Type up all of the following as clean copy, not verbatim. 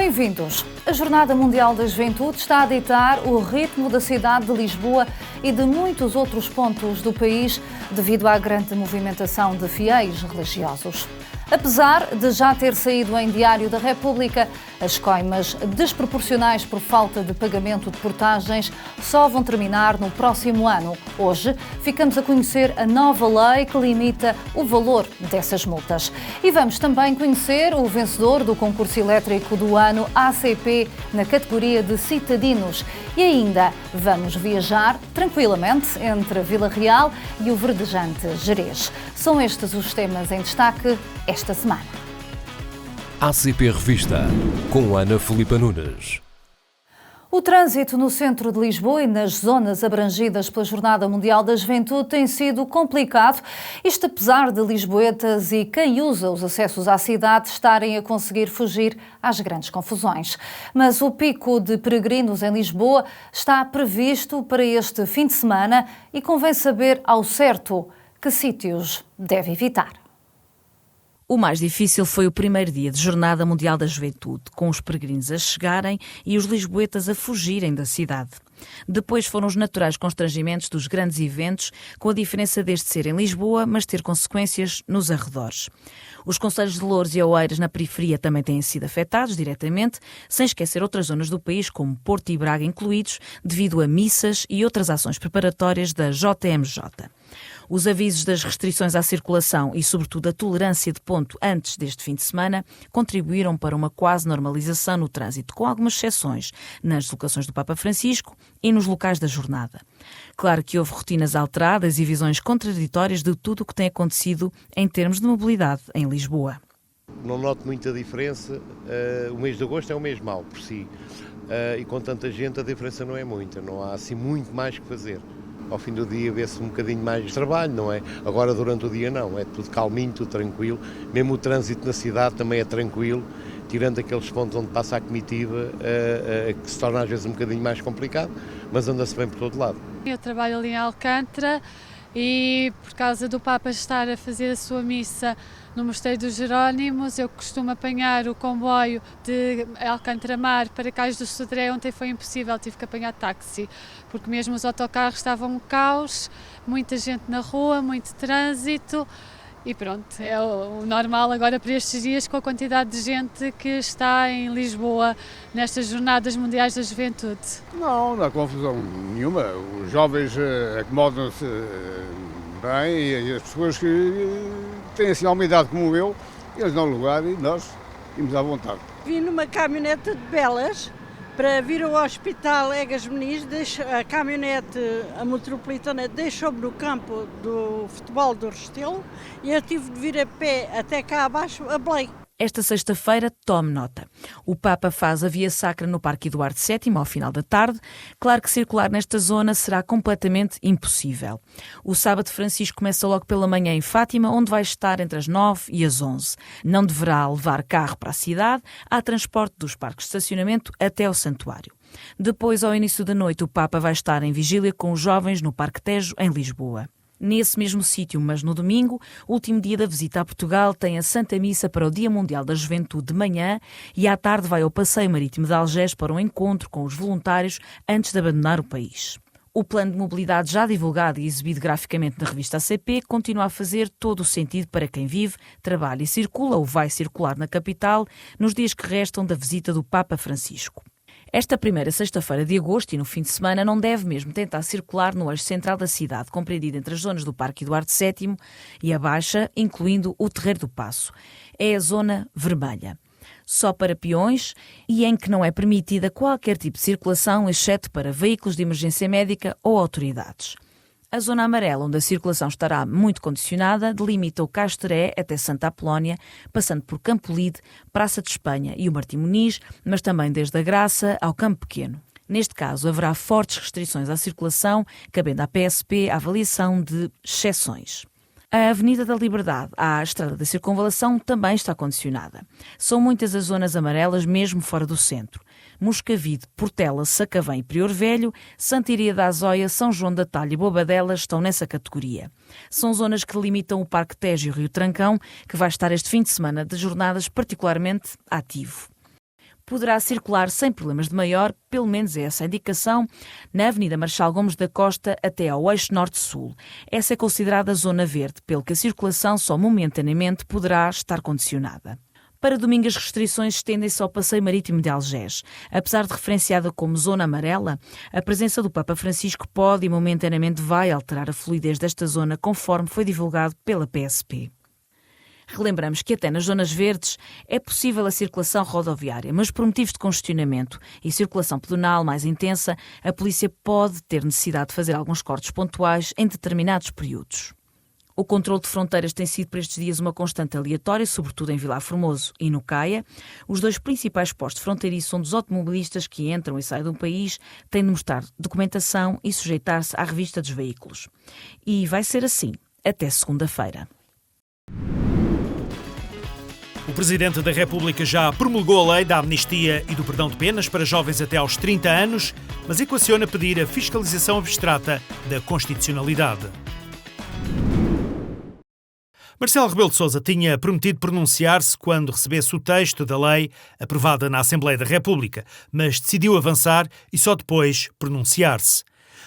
Bem-vindos! A Jornada Mundial da Juventude está a ditar o ritmo da cidade de Lisboa e de muitos outros pontos do país devido à grande movimentação de fiéis religiosos. Apesar de já ter saído em Diário da República, as coimas desproporcionais por falta de pagamento de portagens só vão terminar no próximo ano. Hoje, ficamos a conhecer a nova lei que limita o valor dessas multas. E vamos também conhecer o vencedor do concurso elétrico do ano ACP na categoria de citadinos. E ainda vamos viajar tranquilamente entre Vila Real e o verdejante Gerês. São estes os temas em destaque esta semana. ACP Revista, com Ana Filipa Nunes. O trânsito no centro de Lisboa e nas zonas abrangidas pela Jornada Mundial da Juventude tem sido complicado, isto apesar de lisboetas e quem usa os acessos à cidade estarem a conseguir fugir às grandes confusões. Mas o pico de peregrinos em Lisboa está previsto para este fim de semana e convém saber ao certo que sítios deve evitar. O mais difícil foi o primeiro dia de Jornada Mundial da Juventude, com os peregrinos a chegarem e os lisboetas a fugirem da cidade. Depois foram os naturais constrangimentos dos grandes eventos, com a diferença deste ser em Lisboa, mas ter consequências nos arredores. Os concelhos de Loures e Oeiras na periferia também têm sido afetados diretamente, sem esquecer outras zonas do país, como Porto e Braga incluídos, devido a missas e outras ações preparatórias da JMJ. Os avisos das restrições à circulação e, sobretudo, a tolerância de ponto antes deste fim de semana contribuíram para uma quase normalização no trânsito, com algumas exceções nas deslocações do Papa Francisco e nos locais da jornada. Claro que houve rotinas alteradas e visões contraditórias de tudo o que tem acontecido em termos de mobilidade em Lisboa. Não noto muita diferença, o mês de agosto é um mês mau por si, e com tanta gente a diferença não é muita, não há assim muito mais que fazer. Ao fim do dia vê-se um bocadinho mais de trabalho, não é? Agora durante o dia não, é tudo calminho, tudo tranquilo. Mesmo o trânsito na cidade também é tranquilo, tirando aqueles pontos onde passa a comitiva, que se torna às vezes um bocadinho mais complicado, mas anda-se bem por todo lado. Eu trabalho ali em Alcântara e por causa do Papa estar a fazer a sua missa no Mosteiro dos Jerónimos, eu costumo apanhar o comboio de Alcântara Mar para Cais do Sodré. Ontem foi impossível, tive que apanhar táxi, porque mesmo os autocarros estavam um caos, muita gente na rua, muito trânsito e pronto, é o normal agora para estes dias com a quantidade de gente que está em Lisboa nestas Jornadas Mundiais da Juventude. Não há confusão nenhuma, os jovens acomodam-se bem e as pessoas que têm assim uma idade como eu, eles dão lugar e nós íamos à vontade. Vim numa caminhonete de Belas para vir ao Hospital Egas Meniz, a caminhonete, a metropolitana, deixou-me no campo do futebol do Restelo e eu tive de vir a pé até cá abaixo a Belém. Esta sexta-feira, tome nota. O Papa faz a Via Sacra no Parque Eduardo VII ao final da tarde. Claro que circular nesta zona será completamente impossível. O sábado Francisco começa logo pela manhã em Fátima, onde vai estar entre as 9 e as 11. Não deverá levar carro para a cidade. Há transporte dos parques de estacionamento até ao santuário. Depois, ao início da noite, o Papa vai estar em vigília com os jovens no Parque Tejo, em Lisboa. Nesse mesmo sítio, mas no domingo, último dia da visita a Portugal, tem a Santa Missa para o Dia Mundial da Juventude de manhã e à tarde vai ao Passeio Marítimo de Algés para um encontro com os voluntários antes de abandonar o país. O plano de mobilidade já divulgado e exibido graficamente na revista ACP continua a fazer todo o sentido para quem vive, trabalha e circula ou vai circular na capital nos dias que restam da visita do Papa Francisco. Esta primeira sexta-feira de agosto e no fim de semana não deve mesmo tentar circular no eixo central da cidade, compreendido entre as zonas do Parque Eduardo VII e a Baixa, incluindo o Terreiro do Paço. É a zona vermelha. Só para peões e em que não é permitida qualquer tipo de circulação, exceto para veículos de emergência médica ou autoridades. A zona amarela, onde a circulação estará muito condicionada, delimita o Castoré até Santa Apolónia, passando por Campolide, Praça de Espanha e o Martim Muniz, mas também desde a Graça ao Campo Pequeno. Neste caso, haverá fortes restrições à circulação, cabendo à PSP a avaliação de exceções. A Avenida da Liberdade, à Estrada da Circunvalação, também está condicionada. São muitas as zonas amarelas, mesmo fora do centro. Moscavide, Portela, Sacavém e Prior Velho, Santa Iria da Azóia, São João da Talha e Bobadela estão nessa categoria. São zonas que delimitam o Parque Tejo e o Rio Trancão, que vai estar este fim de semana de jornadas particularmente ativo. poderá circular sem problemas de maior, pelo menos é essa a indicação, na Avenida Marechal Gomes da Costa até ao eixo norte-sul. Essa é considerada zona verde, pelo que a circulação só momentaneamente poderá estar condicionada. Para domingo, as restrições estendem-se ao passeio marítimo de Algés. Apesar de referenciada como zona amarela, a presença do Papa Francisco pode e momentaneamente vai alterar a fluidez desta zona, conforme foi divulgado pela PSP. Relembramos que até nas zonas verdes é possível a circulação rodoviária, mas por motivos de congestionamento e circulação pedonal mais intensa, a polícia pode ter necessidade de fazer alguns cortes pontuais em determinados períodos. O controle de fronteiras tem sido por estes dias uma constante aleatória, sobretudo em Vilar Formoso e no Caia. Os dois principais postos fronteiriços onde os automobilistas que entram e saem do país têm de mostrar documentação e sujeitar-se à revista dos veículos. E vai ser assim até segunda-feira. O Presidente da República já promulgou a lei da amnistia e do perdão de penas para jovens até aos 30 anos, mas equaciona pedir a fiscalização abstrata da constitucionalidade. Marcelo Rebelo de Sousa tinha prometido pronunciar-se quando recebesse o texto da lei aprovada na Assembleia da República, mas decidiu avançar e só depois pronunciar-se.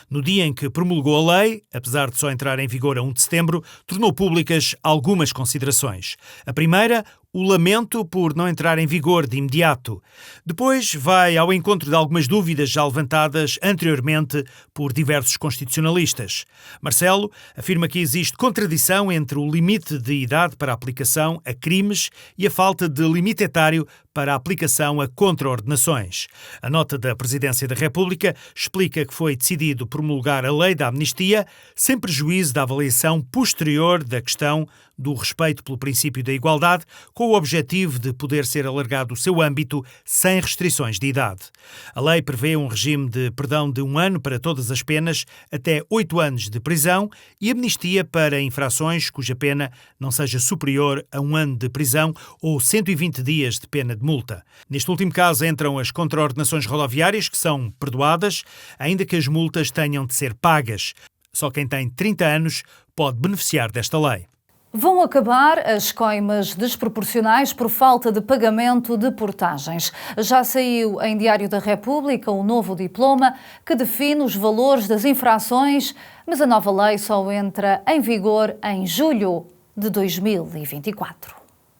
No dia em que promulgou a lei, apesar de só entrar em vigor a 1 de setembro, tornou públicas algumas considerações. A primeira, o lamento por não entrar em vigor de imediato. Depois vai ao encontro de algumas dúvidas já levantadas anteriormente por diversos constitucionalistas. Marcelo afirma que existe contradição entre o limite de idade para a aplicação a crimes e a falta de limite etário para a aplicação a contraordenações. A nota da Presidência da República explica que foi decidido promulgar a lei da amnistia sem prejuízo da avaliação posterior da questão do respeito pelo princípio da igualdade, com o objetivo de poder ser alargado o seu âmbito sem restrições de idade. A lei prevê um regime de perdão de 1 ano para todas as penas, até 8 anos de prisão e amnistia para infrações cuja pena não seja superior a 1 ano de prisão ou 120 dias de pena de multa. Neste último caso entram as contraordenações rodoviárias, que são perdoadas, ainda que as multas tenham de ser pagas. Só quem tem 30 anos pode beneficiar desta lei. Vão acabar as coimas desproporcionais por falta de pagamento de portagens. Já saiu em Diário da República o novo diploma que define os valores das infrações, mas a nova lei só entra em vigor em julho de 2024.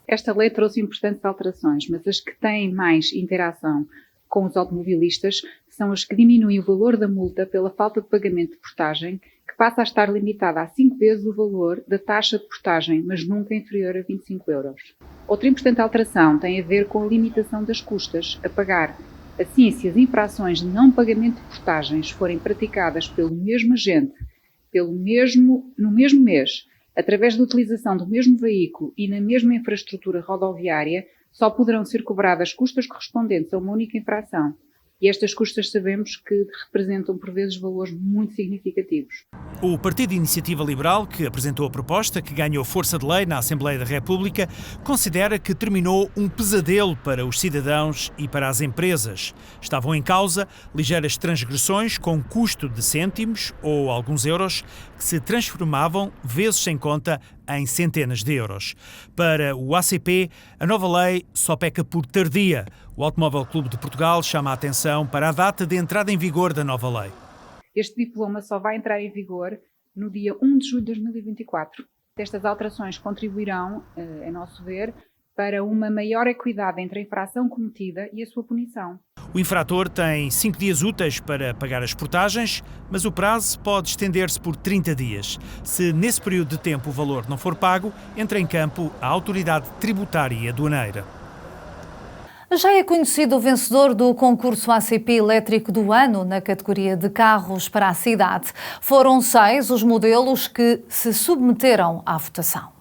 Esta lei trouxe importantes alterações, mas as que têm mais interação com os automobilistas são as que diminuem o valor da multa pela falta de pagamento de portagem, que passa a estar limitada a 5 vezes o valor da taxa de portagem, mas nunca inferior a 25 euros. Outra importante alteração tem a ver com a limitação das custas a pagar. Assim, se as infrações de não pagamento de portagens forem praticadas pelo mesmo agente, no mesmo mês, através da utilização do mesmo veículo e na mesma infraestrutura rodoviária, só poderão ser cobradas custas correspondentes a uma única infração. E estas custas sabemos que representam, por vezes, valores muito significativos. O Partido de Iniciativa Liberal, que apresentou a proposta, que ganhou força de lei na Assembleia da República, considera que terminou um pesadelo para os cidadãos e para as empresas. Estavam em causa ligeiras transgressões com custo de cêntimos ou alguns euros que se transformavam, vezes sem conta, em centenas de euros. Para o ACP, a nova lei só peca por tardia. O Automóvel Clube de Portugal chama a atenção para a data de entrada em vigor da nova lei. Este diploma só vai entrar em vigor no dia 1 de julho de 2024. Estas alterações contribuirão, a nosso ver, para uma maior equidade entre a infração cometida e a sua punição. O infrator tem 5 dias úteis para pagar as portagens, mas o prazo pode estender-se por 30 dias. Se nesse período de tempo o valor não for pago, entra em campo a Autoridade Tributária e Aduaneira. Já é conhecido o vencedor do concurso ACP Elétrico do Ano na categoria de carros para a cidade. Foram 6 os modelos que se submeteram à votação.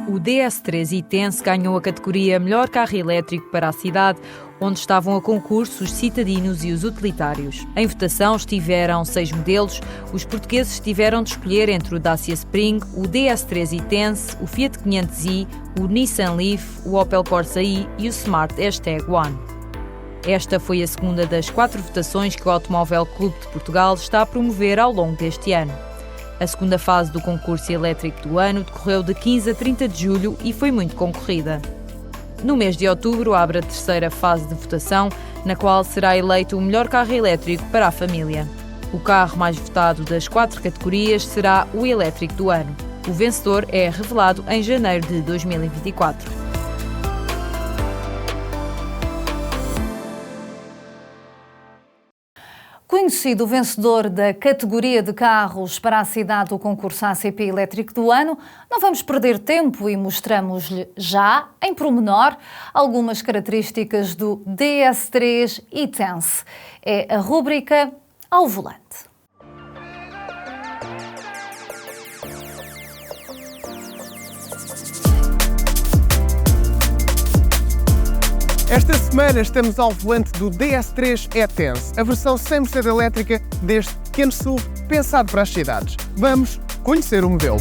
O DS3 Itense ganhou a categoria Melhor Carro Elétrico para a cidade, onde estavam a concurso os citadinos e os utilitários. Em votação estiveram 6 modelos. Os portugueses tiveram de escolher entre o Dacia Spring, o DS3 Itense, o Fiat 500i, o Nissan Leaf, o Opel Corsa i e o Smart #One. Esta foi a segunda das 4 votações que o Automóvel Clube de Portugal está a promover ao longo deste ano. A segunda fase do concurso elétrico do ano decorreu de 15 a 30 de julho e foi muito concorrida. No mês de outubro abre a terceira fase de votação, na qual será eleito o melhor carro elétrico para a família. O carro mais votado das 4 categorias será o elétrico do ano. O vencedor é revelado em janeiro de 2024. Conhecido o vencedor da categoria de carros para a cidade do concurso ACP Elétrico do Ano, não vamos perder tempo e mostramos-lhe já, em pormenor, algumas características do DS3 e-Tense. É a rúbrica Ao Volante. Esta semana estamos ao volante do DS3 e-Tense, a versão 100% elétrica deste pequeno SUV pensado para as cidades. Vamos conhecer o modelo.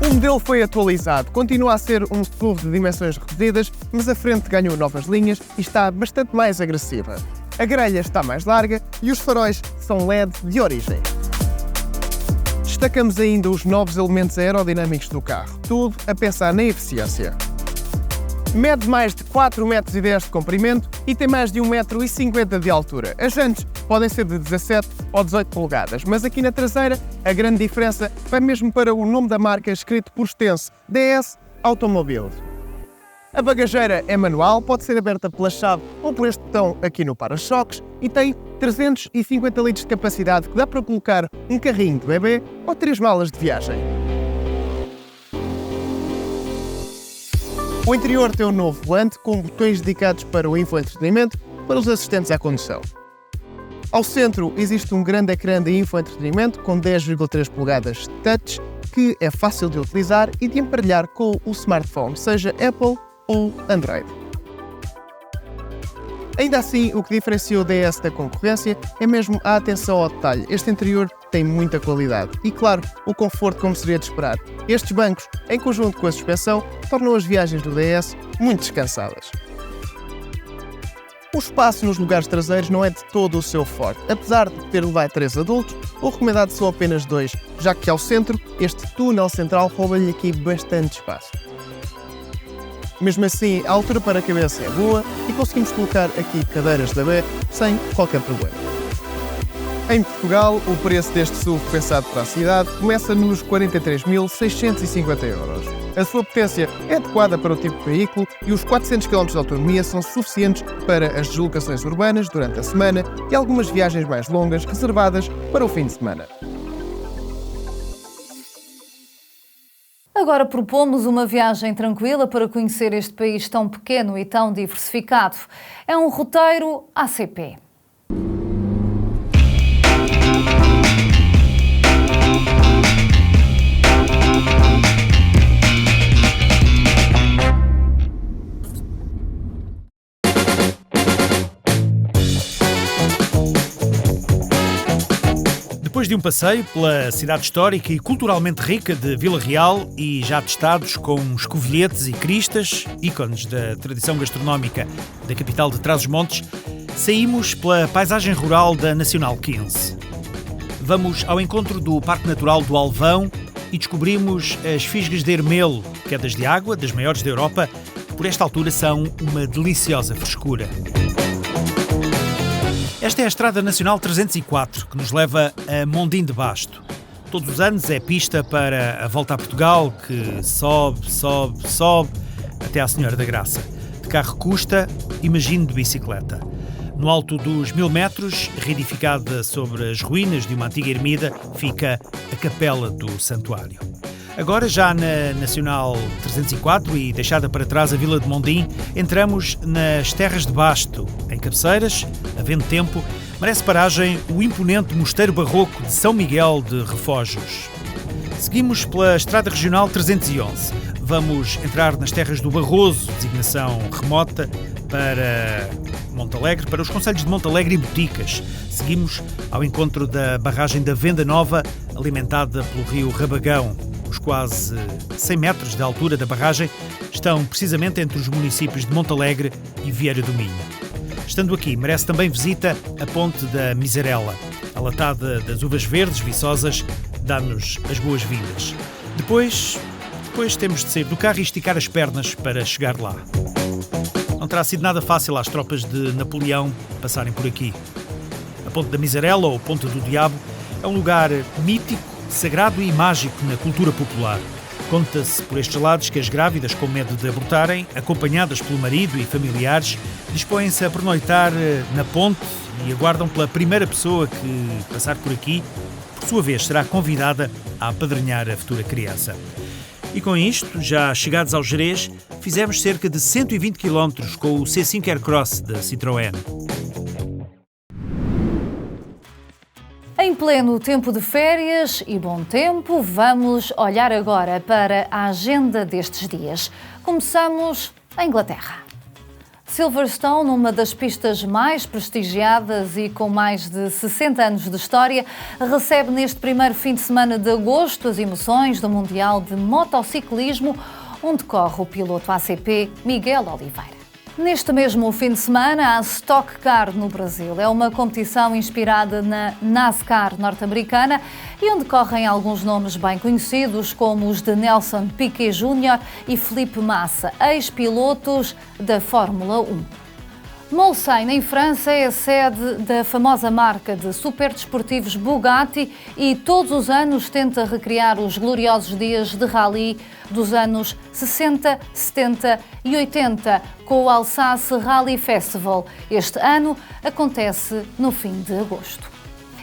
O modelo foi atualizado, continua a ser um SUV de dimensões reduzidas, mas a frente ganhou novas linhas e está bastante mais agressiva. A grelha está mais larga e os faróis são LED de origem. Destacamos ainda os novos elementos aerodinâmicos do carro, tudo a pensar na eficiência. Mede mais de 4,10 metros de comprimento e tem mais de 1,50 m de altura. As jantes podem ser de 17 ou 18 polegadas, mas aqui na traseira a grande diferença vai mesmo para o nome da marca escrito por extenso, DS Automobiles. A bagageira é manual, pode ser aberta pela chave ou por este botão aqui no para-choques e tem 350 litros de capacidade que dá para colocar um carrinho de bebê ou 3 malas de viagem. O interior tem um novo volante com botões dedicados para o infoentretenimento para os assistentes à condução. Ao centro existe um grande ecrã de infoentretenimento com 10,3 polegadas de touch que é fácil de utilizar e de emparelhar com o smartphone, seja Apple ou Android. Ainda assim, o que diferencia o DS da concorrência é mesmo a atenção ao detalhe. Este interior tem muita qualidade e, claro, o conforto como seria de esperar. Estes bancos, em conjunto com a suspensão, tornam as viagens do DS muito descansadas. O espaço nos lugares traseiros não é de todo o seu forte. Apesar de ter lugar 3 adultos, o recomendado são apenas 2, já que ao centro, este túnel central rouba-lhe aqui bastante espaço. Mesmo assim, a altura para a cabeça é boa e conseguimos colocar aqui cadeiras de bebê sem qualquer problema. Em Portugal, o preço deste SUV pensado para a cidade começa nos 43.650 €. A sua potência é adequada para o tipo de veículo e os 400 km de autonomia são suficientes para as deslocações urbanas durante a semana e algumas viagens mais longas reservadas para o fim de semana. Agora propomos uma viagem tranquila para conhecer este país tão pequeno e tão diversificado. É um roteiro ACP. Depois de um passeio pela cidade histórica e culturalmente rica de Vila Real e já testados com escovilhetes e cristas, ícones da tradição gastronómica da capital de Trás-os-Montes, saímos pela paisagem rural da Nacional 15. Vamos ao encontro do Parque Natural do Alvão e descobrimos as fisgas de Ermelo, quedas de água das maiores da Europa, que por esta altura são uma deliciosa frescura. Esta é a Estrada Nacional 304, que nos leva a Mondim de Basto. Todos os anos é pista para a Volta a Portugal, que sobe até à Senhora da Graça. De carro custa, imagino de bicicleta. No alto dos 1000 metros, reedificada sobre as ruínas de uma antiga ermida, fica a Capela do Santuário. Agora, já na Nacional 304 e deixada para trás a Vila de Mondim, entramos nas terras de Basto. Em Cabeceiras, havendo tempo, merece paragem o imponente mosteiro barroco de São Miguel de Refojos. Seguimos pela Estrada Regional 311. Vamos entrar nas terras do Barroso, designação remota para Montalegre, para os concelhos de Montalegre e Boticas. Seguimos ao encontro da barragem da Venda Nova, alimentada pelo rio Rabagão. Os quase 100 metros de altura da barragem estão precisamente entre os municípios de Montalegre e Vieira do Minho. Estando aqui, merece também visita a Ponte da Miserela. A latada das uvas verdes viçosas dá-nos as boas-vindas. Depois, depois temos de sair do carro e esticar as pernas para chegar lá. Não terá sido nada fácil às tropas de Napoleão passarem por aqui. A Ponte da Miserela, ou Ponte do Diabo, é um lugar mítico, sagrado e mágico na cultura popular. Conta-se por estes lados que as grávidas com medo de abortarem, acompanhadas pelo marido e familiares, dispõem-se a pernoitar na ponte e aguardam pela primeira pessoa que passar por aqui, por sua vez será convidada a apadrinhar a futura criança. E com isto, já chegados ao Gerês, fizemos cerca de 120 km com o C5 Aircross da Citroën. Em pleno tempo de férias e bom tempo, vamos olhar agora para a agenda destes dias. Começamos em Inglaterra. Silverstone, uma das pistas mais prestigiadas e com mais de 60 anos de história, recebe neste primeiro fim de semana de agosto as emoções do Mundial de Motociclismo, onde corre o piloto ACP Miguel Oliveira. Neste mesmo fim de semana, a Stock Car no Brasil. É uma competição inspirada na NASCAR norte-americana e onde correm alguns nomes bem conhecidos, como os de Nelson Piquet Jr. e Felipe Massa, ex-pilotos da Fórmula 1. Molsheim, em França, é a sede da famosa marca de superdesportivos Bugatti e todos os anos tenta recriar os gloriosos dias de rally dos anos 60, 70 e 80 com o Alsace Rally Festival. Este ano acontece no fim de agosto.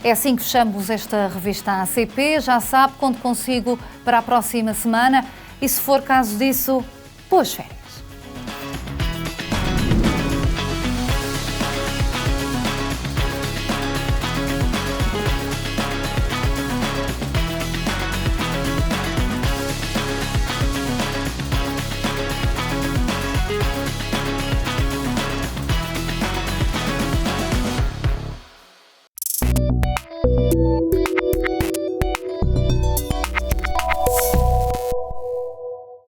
É assim que fechamos esta revista ACP. Já sabe, conto consigo para a próxima semana e, se for caso disso, boas férias.